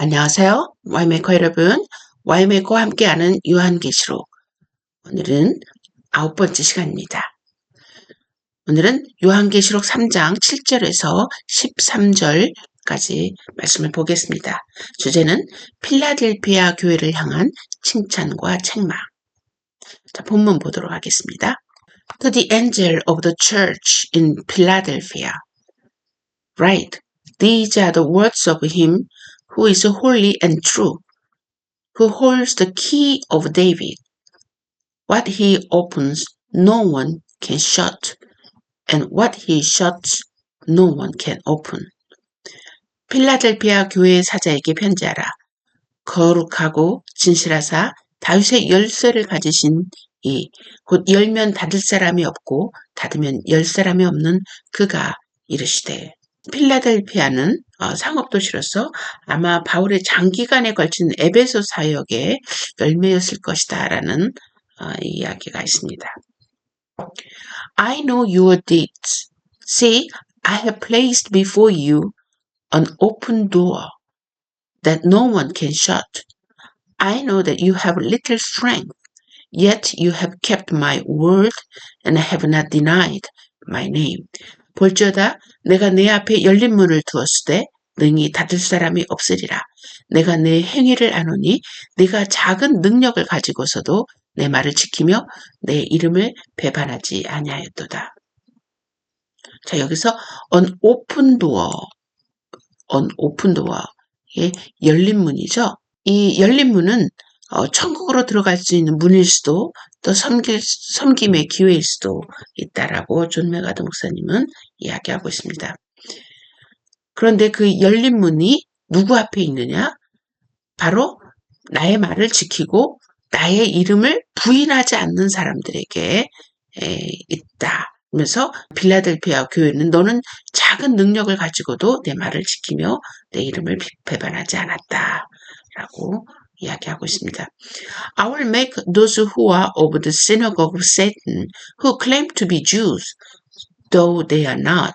안녕하세요. 와이메이커 여러분. 와이메이커와 함께하는 요한계시록. 오늘은 9번째 시간입니다. 오늘은 요한계시록 3장 7절에서 13절까지 말씀을 보겠습니다. 주제는 필라델피아 교회를 향한 칭찬과 책망. 자, 본문 보도록 하겠습니다. To the angel of the church in Philadelphia, write, these are the words of him who is holy and true, who holds the key of David. What he opens, no one can shut, and what he shuts, no one can open. 필라델피아 교회의 사자에게 편지하라. 거룩하고 진실하사 다윗의 열쇠를 가지신 이 곧 열면 닫을 사람이 없고 닫으면 열 사람이 없는 그가 이르시되. 필라델피아는 상업도시로서 아마 바울의 장기간에 걸친 에베소 사역의 열매였을 것이다 라는 이야기가 있습니다. I know your deeds. See, I have placed before you an open door that no one can shut. I know that you have little strength, yet you have kept my word and have not denied my name. 볼지어다 내가 내 앞에 열린 문을 두었으되 능히 닫을 사람이 없으리라. 내가 내 행위를 아노니 네가 작은 능력을 가지고서도 내 말을 지키며 내 이름을 배반하지 아니하였도다. 자, 여기서 an open door의 열린 문이죠. 이 열린 문은 천국으로 들어갈 수 있는 문일 수도 또 섬김의 기회일 수도 있다라고 존 메가드 목사님은 이야기하고 있습니다. 그런데 그 열린 문이 누구 앞에 있느냐? 바로 나의 말을 지키고 나의 이름을 부인하지 않는 사람들에게 있다. 그러면서 필라델피아 교회는 너는 작은 능력을 가지고도 내 말을 지키며 내 이름을 배반하지 않았다. 라고 이야기하고 있습니다. I will make those who are of the synagogue of Satan, who claim to be Jews, though they are not,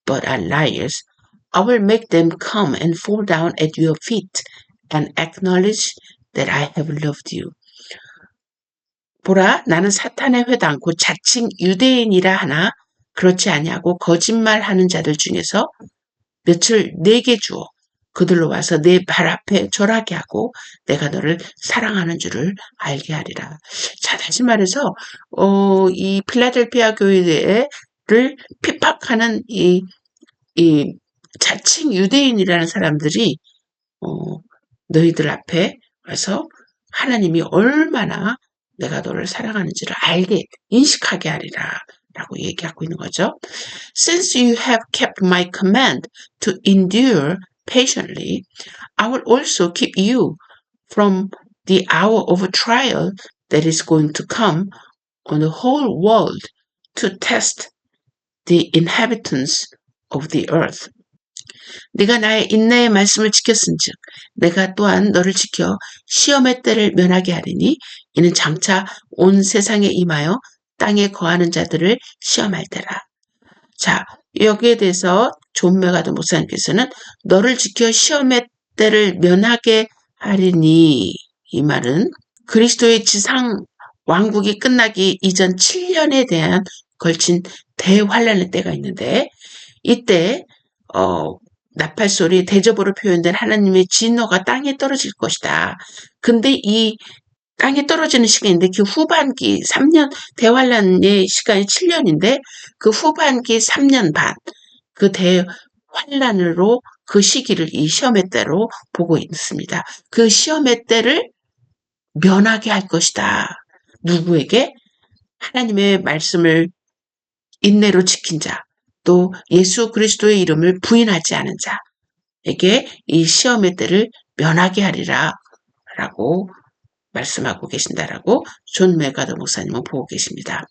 but are liars, I will make them come and fall down at your feet and acknowledge that I have loved you. 보라, 나는 사탄의 회당, 곧 자칭 유대인이라 하나 그렇지 아니하고 거짓말하는 자들 중에서 몇을 내게 주어 그들로 와서 내 발 앞에 절하게 하고 내가 너를 사랑하는 줄을 알게 하리라. 자, 다시 말해서 이 필라델피아 교회를 핍박하는 이 자칭 유대인이라는 사람들이 너희들 앞에 와서 하나님이 얼마나 내가 너를 사랑하는지를 알게 인식하게 하리라 라고 얘기하고 있는 거죠. Since you have kept my command to endure patiently, I will also keep you from the hour of trial that is going to come on the whole world to test the inhabitants of the earth. 네가 나의 인내의 말씀을 지켰은즉 내가 또한 너를 지켜 시험의 때를 면하게 하리니 이는 장차 온 세상에 임하여 땅에 거하는 자들을 시험할 때라. 자, 여기에 대해서 존 메가드 목사님께서는 너를 지켜 시험의 때를 면하게 하리니 이 말은 그리스도의 지상 왕국이 끝나기 이전 7년에 대한 걸친 대환란의 때가 있는데 이때 나팔소리 대접으로 표현된 하나님의 진노가 땅에 떨어질 것이다. 근데 이 땅에 떨어지는 시간인데 그 후반기 3년 대환란의 시간이 7년인데 그 후반기 3년 반 그 대환란으로 그 시기를 이 시험의 때로 보고 있습니다. 그 시험의 때를 면하게 할 것이다. 누구에게? 하나님의 말씀을 인내로 지킨 자, 또 예수 그리스도의 이름을 부인하지 않은 자에게 이 시험의 때를 면하게 하리라 라고 말씀하고 계신다라고 존 메가드 목사님은 보고 계십니다.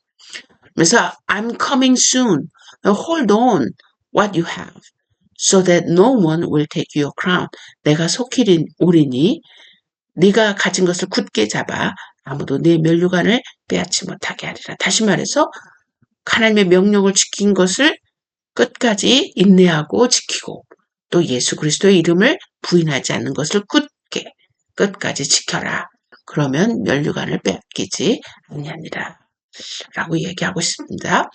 그래서 I'm coming soon. Hold on what you have so that no one will take your crown. 내가 속히 오리니 네가 가진 것을 굳게 잡아 아무도 네 면류관을 빼앗지 못하게 하리라. 다시 말해서 하나님의 명령을 지킨 것을 끝까지 인내하고 지키고 또 예수 그리스도의 이름을 부인하지 않는 것을 굳게 끝까지 지켜라. 그러면 면류관을 빼앗기지 아니하니라. 라고 얘기하고 싶습니다.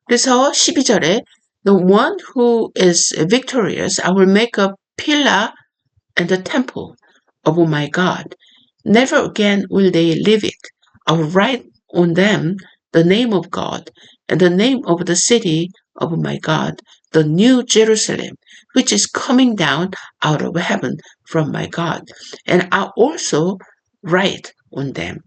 그래서 12절에 The one who is victorious, I will make a pillar and the temple of my God. Never again will they leave it. I will write on them the name of God and the name of the city of my God, the new Jerusalem, which is coming down out of heaven from my God. And I also write on them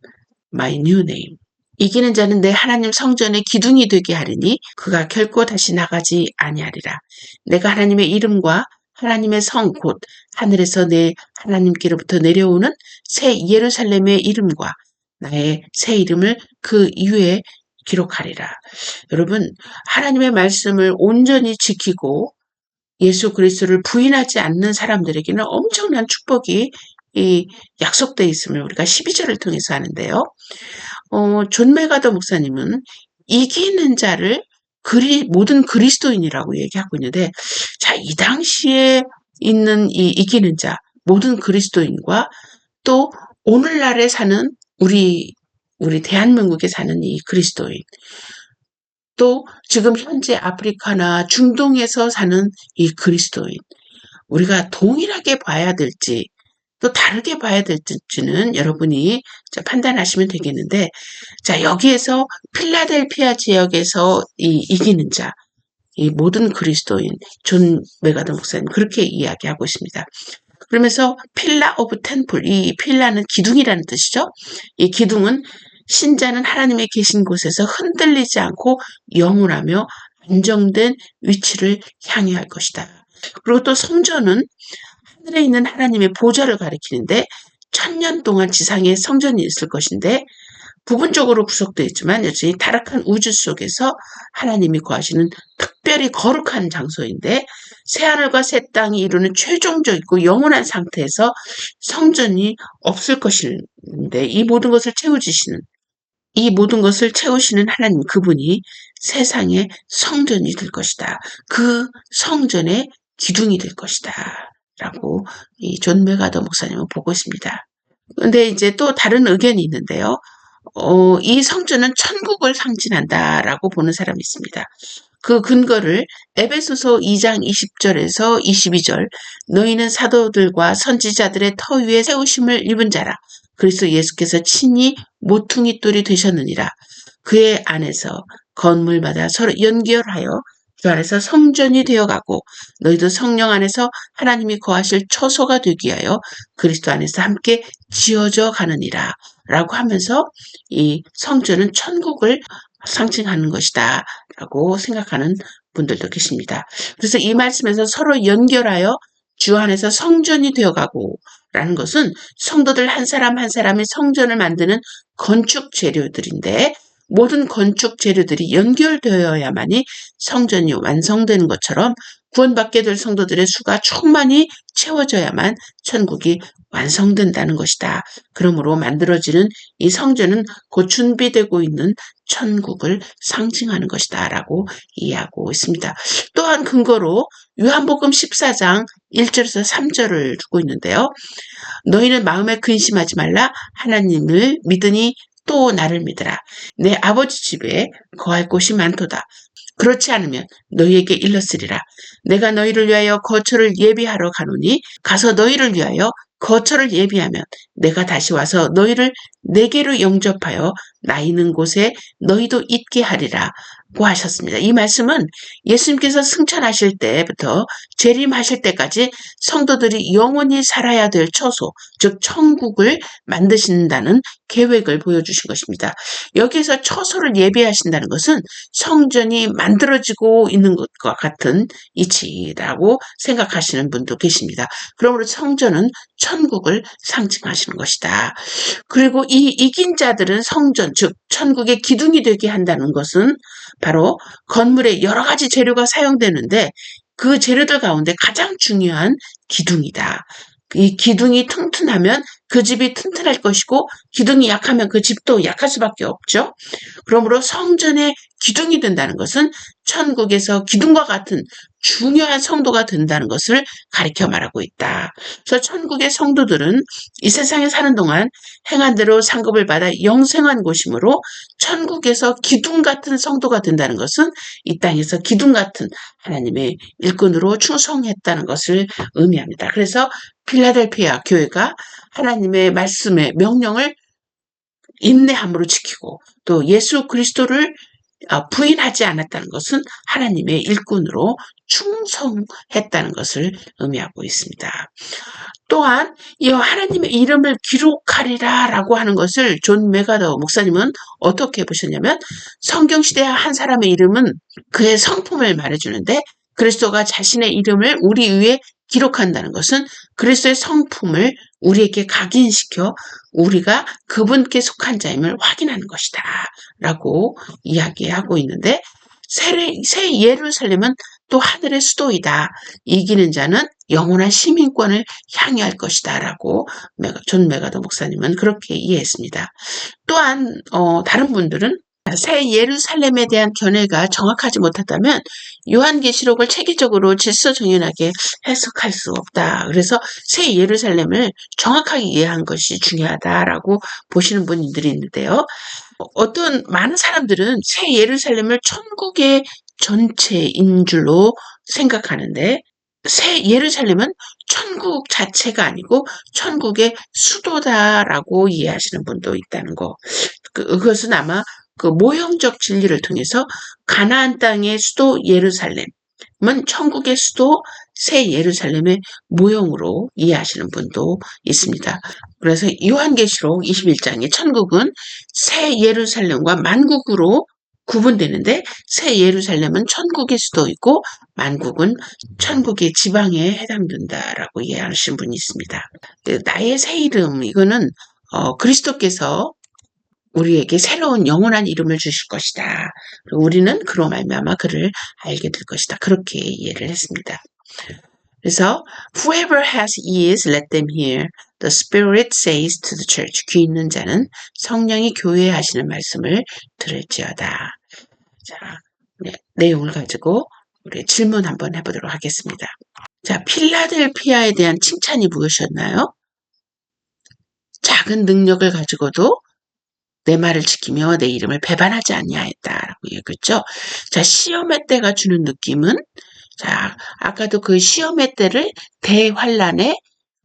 my new name. 이기는 자는 내 하나님 성전의 기둥이 되게 하리니 그가 결코 다시 나가지 아니하리라. 내가 하나님의 이름과 하나님의 성 곧 하늘에서 내 하나님께로부터 내려오는 새 예루살렘의 이름과 나의 새 이름을 그 이후에 기록하리라. 여러분, 하나님의 말씀을 온전히 지키고 예수 그리스도를 부인하지 않는 사람들에게는 엄청난 축복이 약속되어 있음을 우리가 12절을 통해서 아는데요. 존 메가더 목사님은 이기는 자를 모든 그리스도인이라고 얘기하고 있는데, 자, 이 당시에 있는 이 이기는 자, 모든 그리스도인과 또 오늘날에 사는 우리 대한민국에 사는 이 그리스도인, 또 지금 현재 아프리카나 중동에서 사는 이 그리스도인, 우리가 동일하게 봐야 될지 또 다르게 봐야 될지는 여러분이 판단하시면 되겠는데, 자, 여기에서 필라델피아 지역에서 이기는 자, 이 모든 그리스도인 존 메가더 목사님 그렇게 이야기하고 있습니다. 그러면서 필라 오브 템플, 이 필라는 기둥이라는 뜻이죠. 이 기둥은 신자는 하나님의 계신 곳에서 흔들리지 않고 영원하며 안정된 위치를 향해 할 것이다. 그리고 또 성전은 하늘에 있는 하나님의 보좌를 가리키는데 1000년 동안 지상에 성전이 있을 것인데 부분적으로 구속되어 있지만 여전히 타락한 우주 속에서 하나님이 거하시는 특별히 거룩한 장소인데 새하늘과 새 땅이 이루는 최종적이고 영원한 상태에서 성전이 없을 것인데 이 모든 것을 채우시는 하나님 그분이 세상의 성전이 될 것이다. 그 성전의 기둥이 될 것이다. 라고 이 존 메가더 목사님은 보고 있습니다. 근데 이제 또 다른 의견이 있는데요. 이 성전은 천국을 상징한다라고 보는 사람이 있습니다. 그 근거를 에베소서 2장 20절에서 22절 너희는 사도들과 선지자들의 터 위에 세우심을 입은 자라 그리스도 예수께서 친히 모퉁이 돌이 되셨느니라. 그의 안에서 건물마다 서로 연결하여 그 안에서 성전이 되어가고 너희도 성령 안에서 하나님이 거하실 처소가 되기 위하여 그리스도 안에서 함께 지어져 가느니라 라고 하면서 이 성전은 천국을 상징하는 것이다 라고 생각하는 분들도 계십니다. 그래서 이 말씀에서 서로 연결하여 주 안에서 성전이 되어가고 라는 것은 성도들 한 사람 한 사람이 성전을 만드는 건축 재료들인데 모든 건축 재료들이 연결되어야만이 성전이 완성되는 것처럼 구원받게 될 성도들의 수가 충만히 채워져야만 천국이 완성된다는 것이다. 그러므로 만들어지는 이 성전은 곧 준비되고 있는 천국을 상징하는 것이다 라고 이해하고 있습니다. 또한 근거로 요한복음 14장 1절에서 3절을 두고 있는데요. 너희는 마음에 근심하지 말라 하나님을 믿으니 또 나를 믿으라. 내 아버지 집에 거할 곳이 많도다. 그렇지 않으면 너희에게 일렀으리라. 내가 너희를 위하여 거처를 예비하러 가노니 가서 너희를 위하여 거처를 예비하면 내가 다시 와서 너희를 내게로 영접하여 나 있는 곳에 너희도 있게 하리라 고 하셨습니다. 이 말씀은 예수님께서 승천하실 때부터 재림하실 때까지 성도들이 영원히 살아야 될 처소, 즉 천국을 만드신다는 계획을 보여주신 것입니다. 여기에서 처소를 예비하신다는 것은 성전이 만들어지고 있는 것과 같은 이치라고 생각하시는 분도 계십니다. 그러므로 성전은 천국을 상징하시는 것이다. 그리고 이 이긴 자들은 성전, 즉 천국의 기둥이 되게 한다는 것은 바로 건물에 여러 가지 재료가 사용되는데 그 재료들 가운데 가장 중요한 기둥이다. 이 기둥이 튼튼하면 그 집이 튼튼할 것이고 기둥이 약하면 그 집도 약할 수밖에 없죠. 그러므로 성전의 기둥이 된다는 것은 천국에서 기둥과 같은 중요한 성도가 된다는 것을 가리켜 말하고 있다. 그래서 천국의 성도들은 이 세상에 사는 동안 행한 대로 상급을 받아 영생한 곳이므로 천국에서 기둥 같은 성도가 된다는 것은 이 땅에서 기둥 같은 하나님의 일꾼으로 충성했다는 것을 의미합니다. 그래서 필라델피아 교회가 하나님의 말씀의 명령을 인내함으로 지키고 또 예수 그리스도를 부인하지 않았다는 것은 하나님의 일꾼으로 충성했다는 것을 의미하고 있습니다. 또한 이 하나님의 이름을 기록하리라 라고 하는 것을 존 메가더 목사님은 어떻게 보셨냐면 성경시대 한 사람의 이름은 그의 성품을 말해주는데 그리스도가 자신의 이름을 우리 위에 기록한다는 것은 그리스도의 성품을 우리에게 각인시켜 우리가 그분께 속한 자임을 확인하는 것이다 라고 이야기하고 있는데 새 예루살렘은 또 하늘의 수도이다. 이기는 자는 영원한 시민권을 향유할 것이다 라고 존 메가더 목사님은 그렇게 이해했습니다. 또한 다른 분들은 새 예루살렘에 대한 견해가 정확하지 못하다면 요한계시록을 체계적으로 질서정연하게 해석할 수 없다. 그래서 새 예루살렘을 정확하게 이해한 것이 중요하다라고 보시는 분들이 있는데요. 어떤 많은 사람들은 새 예루살렘을 천국의 전체인 줄로 생각하는데 새 예루살렘은 천국 자체가 아니고 천국의 수도다라고 이해하시는 분도 있다는 거. 그것은 아마 그 모형적 진리를 통해서 가나안 땅의 수도 예루살렘은 천국의 수도 새 예루살렘의 모형으로 이해하시는 분도 있습니다. 그래서 요한계시록 21장의 천국은 새 예루살렘과 만국으로 구분되는데 새 예루살렘은 천국의 수도이고 만국은 천국의 지방에 해당된다라고 이해하시는 분이 있습니다. 나의 새 이름 이거는 그리스도께서 우리에게 새로운 영원한 이름을 주실 것이다. 그리고 우리는 그로 말미암아 그를 알게 될 것이다. 그렇게 이해를 했습니다. 그래서 whoever has ears, let them hear. The Spirit says to the church. 귀 있는 자는 성령이 교회에 하시는 말씀을 들을지어다. 자, 내용을 가지고 우리 질문 한번 해보도록 하겠습니다. 자, 필라델피아에 대한 칭찬이 무엇이었나요? 작은 능력을 가지고도 내 말을 지키며 내 이름을 배반하지 아니하였다라고 얘기했죠. 자, 시험의 때가 주는 느낌은 자, 아까도 그 시험의 때를 대환란의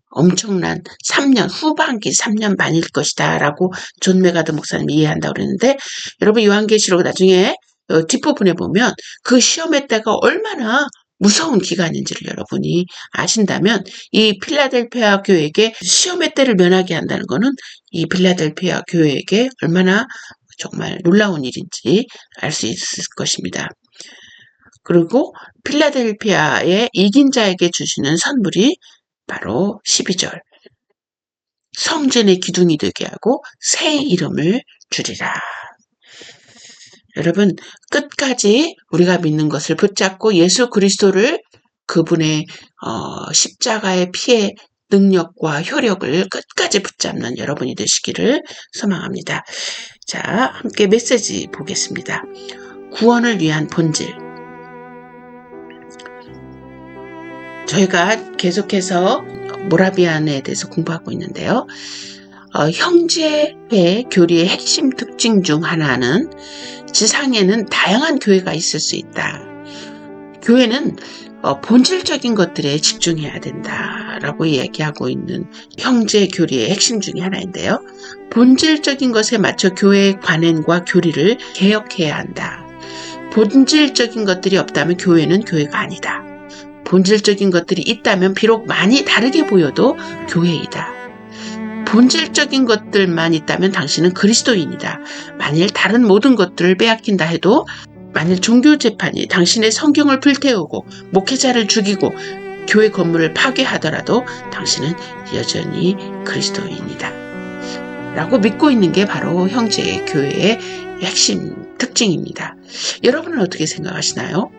엄청난 3년, 후반기 3년 반일 것이다 라고 존 메가더 목사님이 이해한다고 그랬는데 여러분 요한계시록 나중에 뒷부분에 보면 그 시험의 때가 얼마나 무서운 기간인지를 여러분이 아신다면 이 필라델피아 교회에게 시험의 때를 면하게 한다는 것은 이 필라델피아 교회에게 얼마나 정말 놀라운 일인지 알 수 있을 것입니다. 그리고 필라델피아의 이긴 자에게 주시는 선물이 바로 12절. 성전의 기둥이 되게 하고 새 이름을 주리라. 여러분 끝까지 우리가 믿는 것을 붙잡고 예수 그리스도를 그분의 십자가의 피의 능력과 효력을 끝까지 붙잡는 여러분이 되시기를 소망합니다. 자, 함께 메시지 보겠습니다. 구원을 위한 본질. 저희가 계속해서 모라비안에 대해서 공부하고 있는데요. 형제회 교리의 핵심 특징 중 하나는 지상에는 다양한 교회가 있을 수 있다. 교회는 본질적인 것들에 집중해야 된다라고 이야기하고 있는 형제 교리의 핵심 중에 하나인데요. 본질적인 것에 맞춰 교회의 관행과 교리를 개혁해야 한다. 본질적인 것들이 없다면 교회는 교회가 아니다. 본질적인 것들이 있다면 비록 많이 다르게 보여도 교회이다. 본질적인 것들만 있다면 당신은 그리스도인이다. 만일 다른 모든 것들을 빼앗긴다 해도 만일 종교재판이 당신의 성경을 불태우고 목회자를 죽이고 교회 건물을 파괴하더라도 당신은 여전히 그리스도인이다. 라고 믿고 있는 게 바로 형제의 교회의 핵심 특징입니다. 여러분은 어떻게 생각하시나요?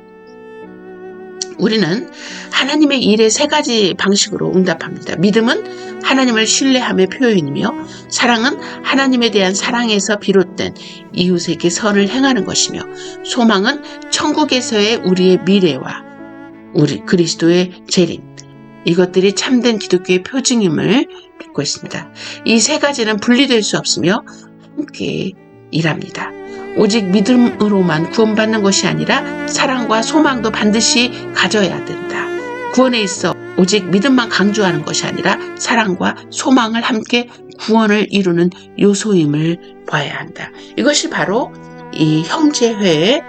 우리는 하나님의 일에 세 가지 방식으로 응답합니다. 믿음은 하나님을 신뢰함의 표현이며, 사랑은 하나님에 대한 사랑에서 비롯된 이웃에게 선을 행하는 것이며, 소망은 천국에서의 우리의 미래와 우리 그리스도의 재림, 이것들이 참된 기독교의 표징임을 믿고 있습니다. 이 세 가지는 분리될 수 없으며 함께 일합니다. 오직 믿음으로만 구원받는 것이 아니라 사랑과 소망도 반드시 가져야 된다. 구원에 있어 오직 믿음만 강조하는 것이 아니라 사랑과 소망을 함께 구원을 이루는 요소임을 봐야 한다. 이것이 바로 이 형제회의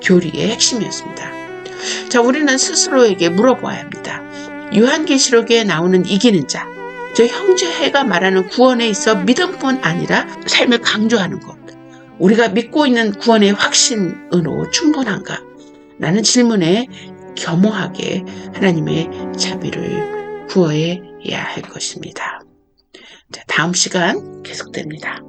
교리의 핵심이었습니다. 자, 우리는 스스로에게 물어보아야 합니다. 요한계시록에 나오는 이기는 자, 저 형제회가 말하는 구원에 있어 믿음뿐 아니라 삶을 강조하는 것, 우리가 믿고 있는 구원의 확신으로 충분한가? 라는 질문에 겸허하게 하나님의 자비를 구해야 할 것입니다. 자, 다음 시간 계속됩니다.